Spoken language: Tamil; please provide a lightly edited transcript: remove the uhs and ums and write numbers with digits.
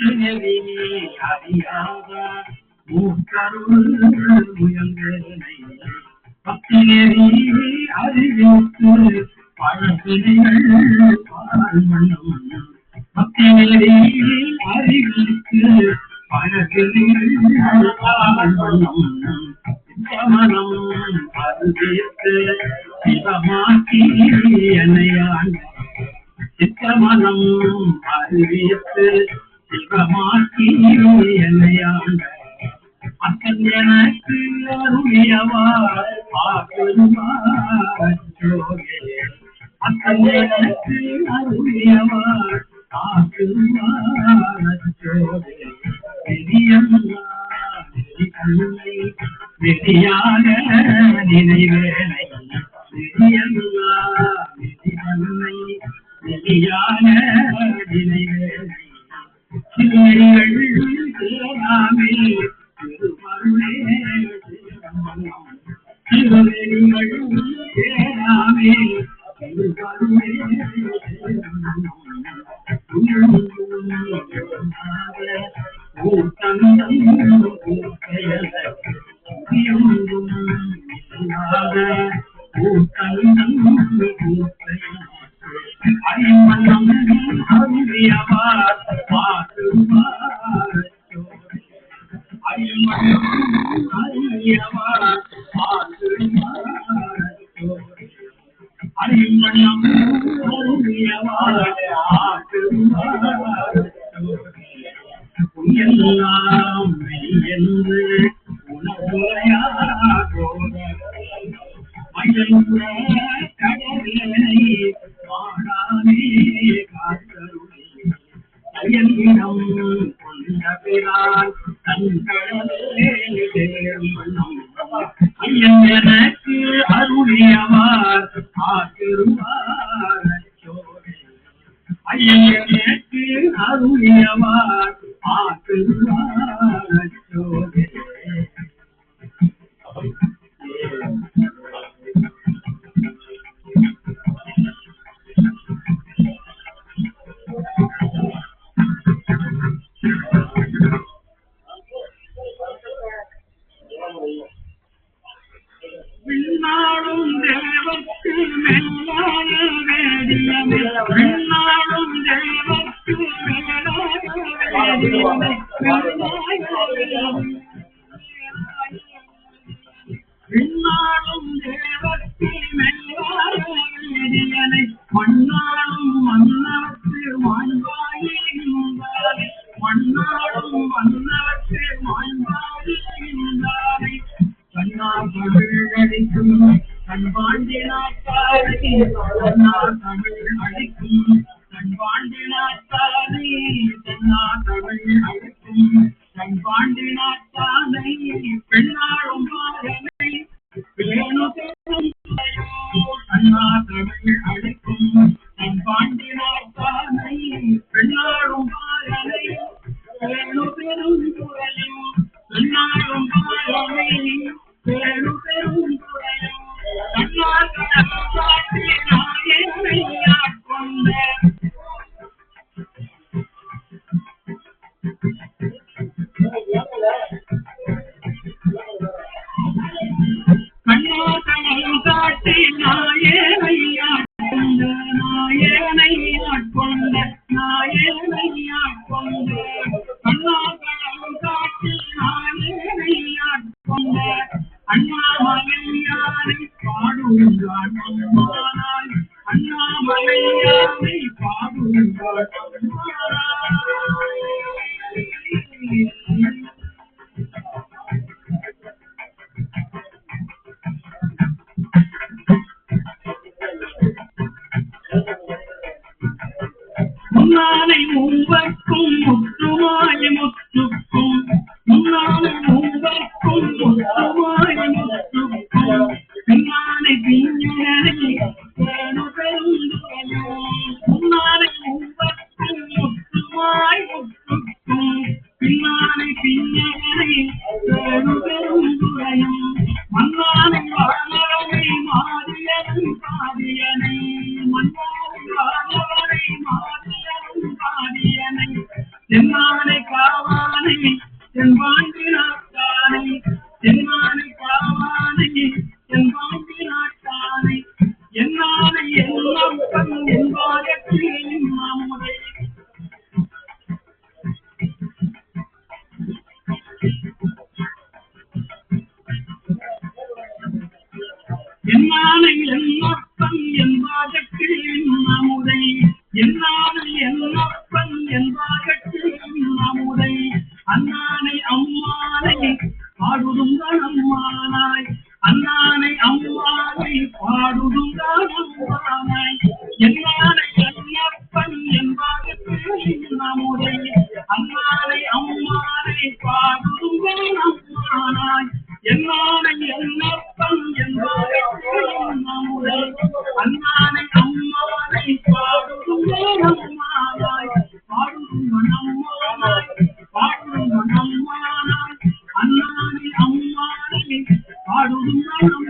பக்தினவி அறியாத மூக்கருள் முயங்கனை பக்தினவி அறிவித்து பழகினைகள் பால்மண்ணும் பக்தினவி அறிவித்து பழகினைகள் பால்மண்ணும் சமணம் அறிவித்து சிவமாக்கி என்னையாண்ட சித்தமனம் அறிவித்து சிவமாக்கி என்னையாண்ட அக்கன் எனக்கு அருளியவார் ஆக்குவாரே அக்கன் எனக்கு அருளியவார் ஆக்குவாரே பெரியம்மா கண்ணை வெற்றியாக நினைவேலை பெரியம்மா கண்ணை வெற்றியாக நினைவேலை சிலைகள் சேராமே திருமருளே சிவவெளிகள் சேராமே திருமருளே ஊத்தந்தம் ஊத்தையல ஊத்தந்தம் ஊத்தையல அறிமணம் அருளியவார் பாசுவார் அறிமணம் அருளியவார் பாசுவார் அறிமணம் அருளியவார் பாசுவார் எல்லாம் என்று உணர்வுரையாகோ மயன்ற கடலை காணாமே காத்தருளே அயலிடம் கொண்ட பிறான் தன் கடலே தேர்மணம் ஐயன் எனக்கு அருளியவார் ஆக்கிருவார் ஐயன் எனக்கு அருளியவார் ஆக்கிருவார் விண்ணாடும் தேவத்து மேலான வேதியமே விண்ணாடும் தேவத்து மேலான வேதியமே விண்ணாடும் தேவத்து மேலான வேதியனை மண்ணாடும் மன்னவத்து மாண்பாயே இருந்தாலே மண்ணாடும் மன்னவத்து மாண்பாயே இருந்தாலே கண்ணார் தமிழ் அடிக்கும் கண்பாண்டி நாட்டாரி கண்ணார் தமிழ் அடிக்கும் கண்பாண்டி நாட்டாரி கண்ணார் தமிழ் அடிக்கும் கண்பாண்டி நாட்டானை பெண்ணாடும் பாரனை பேணு கண்ணார் தமிழ் அடிக்கும் கண்பாண்டி நாட்டானை பெண்ணாடும் பாரனை பேணு பெரும் குரலும் பெண்ணாடும் பாரனை பேரு பெரும் குறையும் கண்ணால் காட்டி நாயனையா கொண்ட கண்ணால் காட்டி நாயனையா கொண்ட நாயனையா கொண்ட நாயனையா கொண்ட கண்ணால் காட்டி நாயனையா கொண்ட அண்ணாமலையானை பாடுகிறான் அம்மானாய் அண்ணாமலையானை பாடுகிறான் முன்னாலை மூவர்க்கும் முற்றுமாய் முற்றுக்கும் முன்னாலை மூவர்க்கும் முற்றுமாய் முற்றுக்கும் பின்னாலை பின்னரை பேணு பெருந்துரையும் முன்னாலை மூவர்க்கும் முற்றுமாய் முற்றுக்கும் பின்னாலை பின்னரை பேணு பெருந்துரையும் மன்னாலை வாழவை மாறியன் பாதியனை மன்னாலை வாழவை மாறியன் பாதியனை என்னாலை நம்முடைய அண்ணானை அம்மானை பாடுங்கள் அம்மானாய் என்னானை என்னப்பன் என்போம் நம்முடைய அண்ணானை அம்மானை பாடுங்கள் அம்மானாய் பாடுங்கள் அம்மானாய் பாடுங்கள் அம்மானாய் அண்ணானை அம்மானை பாடுங்கள்